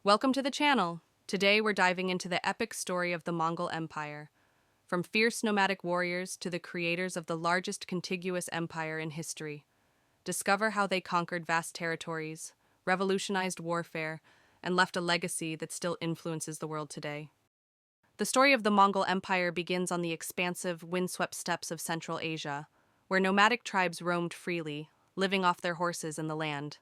Welcome to the channel. Today we're diving into the epic story of the Mongol Empire. From fierce nomadic warriors to the creators of the largest contiguous empire in history. Discover how they conquered vast territories, revolutionized warfare, and left a legacy that still influences the world today. The story of the Mongol Empire begins on the expansive, windswept steppes of Central Asia, where nomadic tribes roamed freely, living off their horses in the land.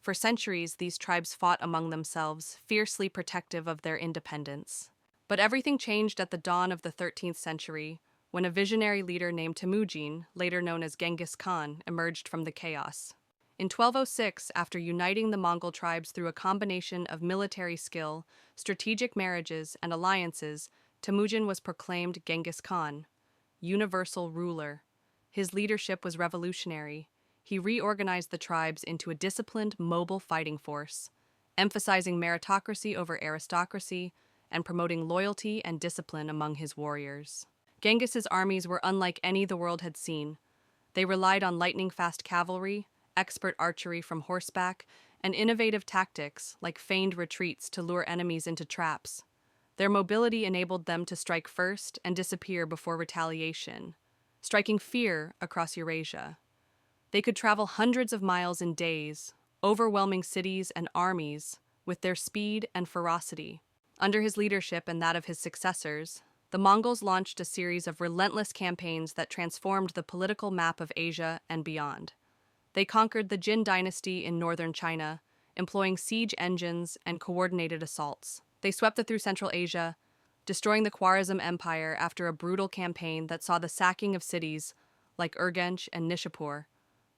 For centuries, these tribes fought among themselves, fiercely protective of their independence. But everything changed at the dawn of the 13th century, when a visionary leader named Temujin, later known as Genghis Khan, emerged from the chaos. In 1206, after uniting the Mongol tribes through a combination of military skill, strategic marriages, and alliances, Temujin was proclaimed Genghis Khan, universal ruler. His leadership was revolutionary. He reorganized the tribes into a disciplined, mobile fighting force, emphasizing meritocracy over aristocracy and promoting loyalty and discipline among his warriors. Genghis's armies were unlike any the world had seen. They relied on lightning-fast cavalry, expert archery from horseback, and innovative tactics like feigned retreats to lure enemies into traps. Their mobility enabled them to strike first and disappear before retaliation, striking fear across Eurasia. They could travel hundreds of miles in days, overwhelming cities and armies with their speed and ferocity. Under his leadership and that of his successors, the Mongols launched a series of relentless campaigns that transformed the political map of Asia and beyond. They conquered the Jin dynasty in northern China, employing siege engines and coordinated assaults. They swept through Central Asia, destroying the Khwarezm Empire after a brutal campaign that saw the sacking of cities like Urgench and Nishapur.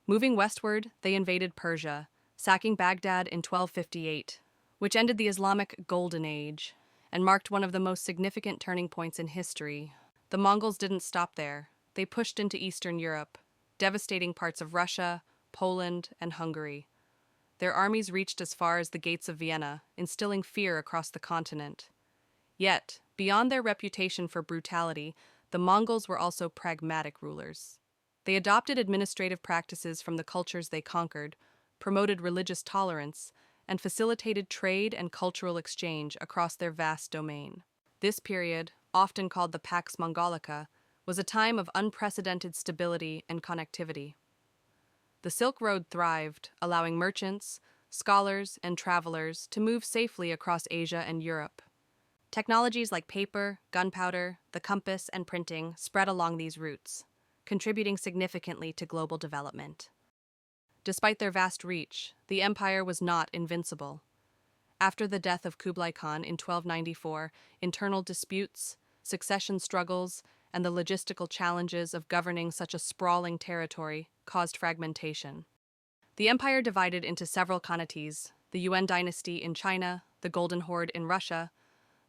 Moving westward, they invaded Persia, sacking Baghdad in 1258, which ended the Islamic Golden Age and marked one of the most significant turning points in history. The Mongols didn't stop there. They pushed into Eastern Europe, devastating parts of Russia, Poland, and Hungary. Their armies reached as far as the gates of Vienna, instilling fear across the continent. Yet, beyond their reputation for brutality, the Mongols were also pragmatic rulers. They adopted administrative practices from the cultures they conquered, promoted religious tolerance, and facilitated trade and cultural exchange across their vast domain. This period, often called the Pax Mongolica, was a time of unprecedented stability and connectivity. The Silk Road thrived, allowing merchants, scholars, and travelers to move safely across Asia and Europe. Technologies like paper, gunpowder, the compass, and printing spread along these routes, contributing significantly to global development. Despite their vast reach, the empire was not invincible. After the death of Kublai Khan in 1294, internal disputes, succession struggles, and the logistical challenges of governing such a sprawling territory caused fragmentation. The empire divided into several khanates: the Yuan dynasty in China, the Golden Horde in Russia,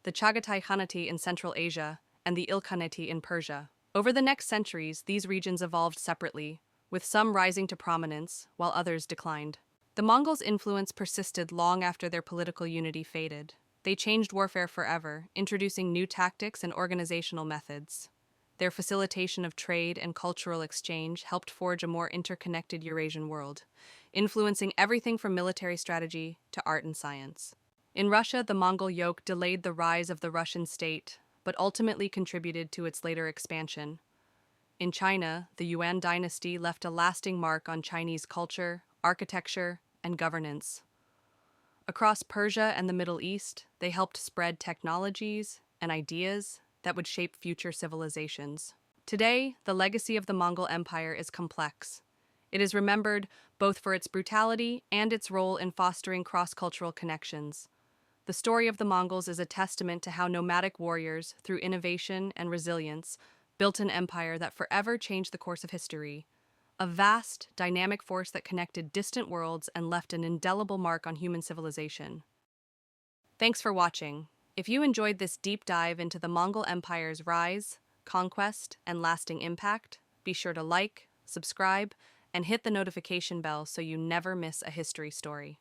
the Chagatai Khanate in Central Asia, and the Ilkhanate in Persia. Over the next centuries, these regions evolved separately, with some rising to prominence while others declined. The Mongols' influence persisted long after their political unity faded. They changed warfare forever, introducing new tactics and organizational methods. Their facilitation of trade and cultural exchange helped forge a more interconnected Eurasian world, influencing everything from military strategy to art and science. In Russia, the Mongol yoke delayed the rise of the Russian state, but ultimately contributed to its later expansion. In China, the Yuan dynasty left a lasting mark on Chinese culture, architecture, and governance. Across Persia and the Middle East, they helped spread technologies and ideas that would shape future civilizations. Today, the legacy of the Mongol Empire is complex. It is remembered both for its brutality and its role in fostering cross-cultural connections. The story of the Mongols is a testament to how nomadic warriors, through innovation and resilience, built an empire that forever changed the course of history. A vast, dynamic force that connected distant worlds and left an indelible mark on human civilization. Thanks for watching. If you enjoyed this deep dive into the Mongol Empire's rise, conquest, and lasting impact, be sure to like, subscribe, and hit the notification bell so you never miss a history story.